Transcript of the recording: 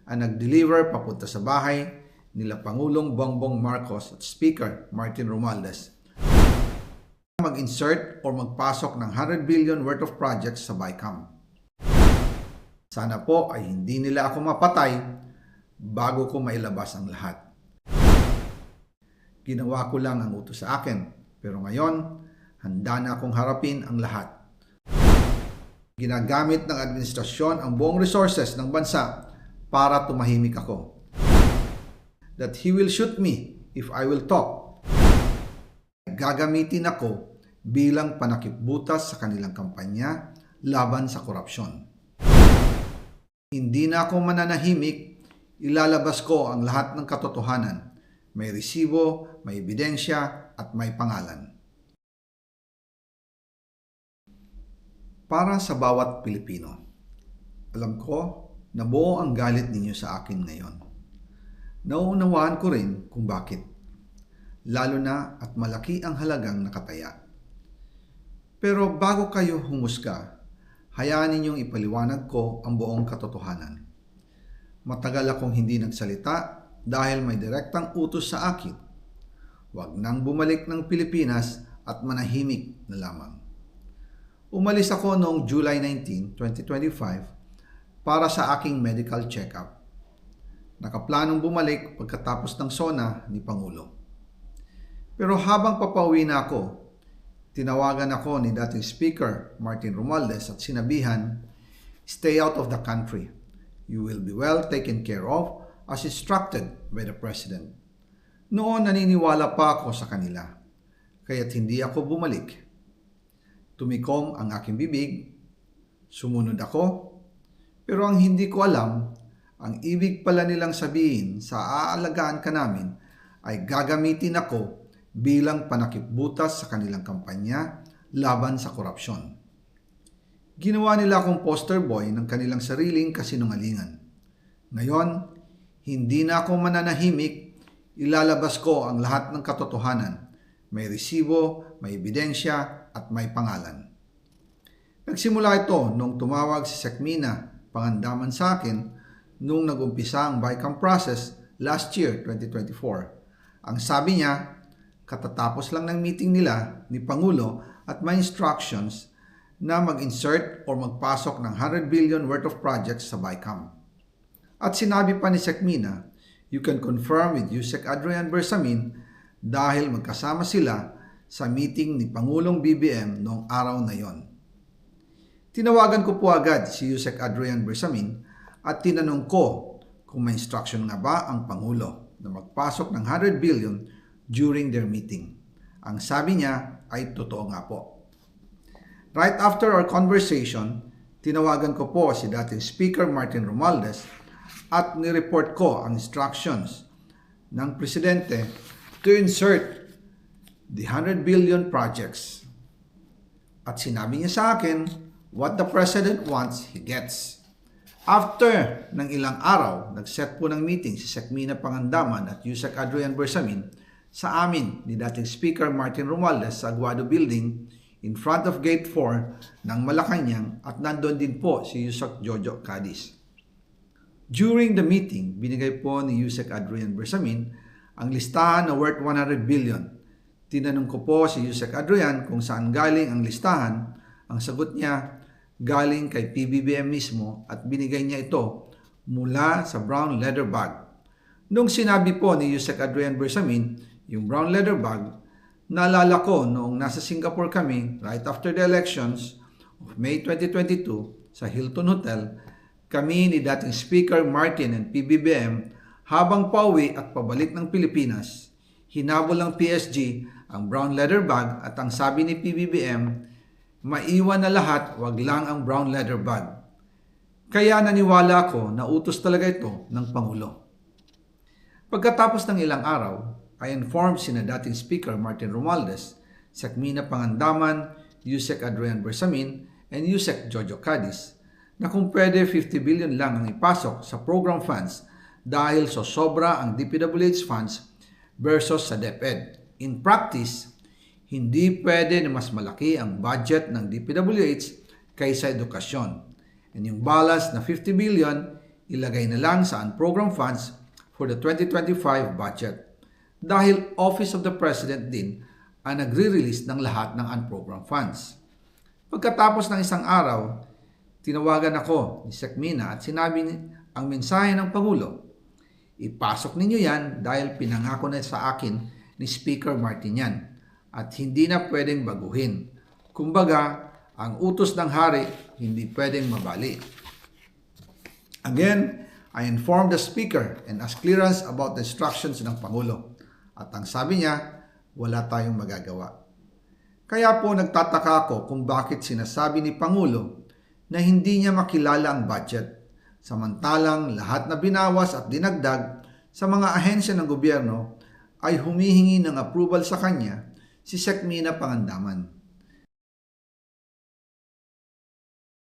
ang nag-deliver papunta sa bahay nila Pangulong Bongbong Marcos at Speaker Martin Romualdez mag-insert o magpasok ng 100 billion worth of projects sa BICAM. Sana po ay hindi nila ako mapatay bago ko mailabas ang lahat. Ginawa ko lang ang utos sa akin, pero ngayon, handa na akong harapin ang lahat. Ginagamit ng administrasyon ang buong resources ng bansa para tumahimik ako. That he will shoot me if I will talk. Gagamitin ako bilang panakipbutas sa kanilang kampanya laban sa korupsyon. Hindi na ako mananahimik, ilalabas ko ang lahat ng katotohanan. May resibo, may ebidensya, at may pangalan. Para sa bawat Pilipino, alam ko na buo ang galit ninyo sa akin ngayon. Nauunawaan ko rin kung bakit. Lalo na at malaki ang halagang nakataya. Pero bago kayo humusga, hayaan ninyong ipaliwanag ko ang buong katotohanan. Matagal akong hindi nagsalita dahil may direktang utos sa akin. Huwag nang bumalik ng Pilipinas at manahimik na lamang. Umalis ako noong July 19, 2025 para sa aking medical check-up. Nakaplanong bumalik pagkatapos ng SONA ni Pangulo. Pero habang papauwi na ako, tinawagan ako ni dating Speaker Martin Romualdez at sinabihan, "Stay out of the country. You will be well taken care of as instructed by the President." Noon naniniwala pa ako sa kanila, kaya't hindi ako bumalik. Tumikom ang aking bibig, sumunod ako, pero ang hindi ko alam, ang ibig pala nilang sabihin sa aalagaan ka namin ay gagamitin ako bilang panakipbutas sa kanilang kampanya laban sa korupsyon. Ginawa nila akong poster boy ng kanilang sariling kasinungalingan. Ngayon, hindi na ako mananahimik, ilalabas ko ang lahat ng katotohanan. May resibo, may ebidensya, at may pangalan. Nagsimula ito nung tumawag si Sekmina Pangandaman sa akin nung nag-umpisa ang BICAM process last year, 2024. Ang sabi niya, katatapos lang ng meeting nila ni Pangulo at may instructions na mag-insert o magpasok ng 100 billion worth of projects sa BICAM. At sinabi pa ni Sekmina, you can confirm with Yusek Adrian Bersamin dahil magkasama sila sa meeting ni Pangulong BBM noong araw na yon. Tinawagan ko po agad si Yusek Adrian Bersamin at tinanong ko kung may instruction nga ba ang Pangulo na magpasok ng 100 billion during their meeting. Ang sabi niya ay totoo nga po. Right after our conversation, tinawagan ko po si dating Speaker Martin Romualdez at nireport ko ang instructions ng Presidente to insert the 100 billion projects. At sinabi niya sa akin, what the President wants, he gets. After ng ilang araw, nag-set po ng meeting si Sekmina Pangandaman at Yusek Adrian Bersamin sa amin ni dating Speaker Martin Romualdez sa Aguado Building in front of Gate 4 ng Malacanang at nandun din po si Yusek Jojo Cadiz. During the meeting, binigay po ni Yusek Adrian Bersamin ang listahan na worth 100 billion. Tinanong ko po si Yusek Adrian kung saan galing ang listahan. Ang sagot niya, galing kay PBBM mismo at binigay niya ito mula sa brown leather bag. Nung sinabi po ni Yusek Adrian Bersamin, yung brown leather bag, naalala ko noong nasa Singapore kami right after the elections of May 2022 sa Hilton Hotel, kami ni dating Speaker Martin and PBBM habang pauwi at pabalik ng Pilipinas, hinabol ng PSG ang brown leather bag at ang sabi ni PBBM, maiwan na lahat, wag lang ang brown leather bag. Kaya naniwala ko na utos talaga ito ng Pangulo. Pagkatapos ng ilang araw, I informed sina dating Speaker Martin Romualdez, Sekmina Pangandaman, Yusek Adrian Bersamin, and Yusek Jojo Cadiz na kung pwede 50 billion lang ang ipasok sa program funds dahil so sobra ang DPWH funds versus sa DepEd. In practice, hindi pwede na mas malaki ang budget ng DPWH kaysa edukasyon. And yung balance na 50 billion, ilagay na lang sa unprogrammed funds for the 2025 budget dahil Office of the President din ang nagre-release ng lahat ng unprogrammed funds. Pagkatapos ng isang araw, tinawagan ako ni Sec Mina at sinabi ang mensahe ng Pangulo. Ipasok ninyo yan dahil pinangako na sa akin ni Speaker Martin yan at hindi na pwedeng baguhin. Kumbaga, ang utos ng hari hindi pwedeng mabali. Again, I informed the Speaker and asked clearance about the instructions ng Pangulo. At ang sabi niya, wala tayong magagawa. Kaya po nagtataka ako kung bakit sinasabi ni Pangulo na hindi niya makilala ang budget, samantalang lahat na binawas at dinagdag sa mga ahensya ng gobyerno ay humihingi ng approval sa kanya si Sec Mina Pangandaman.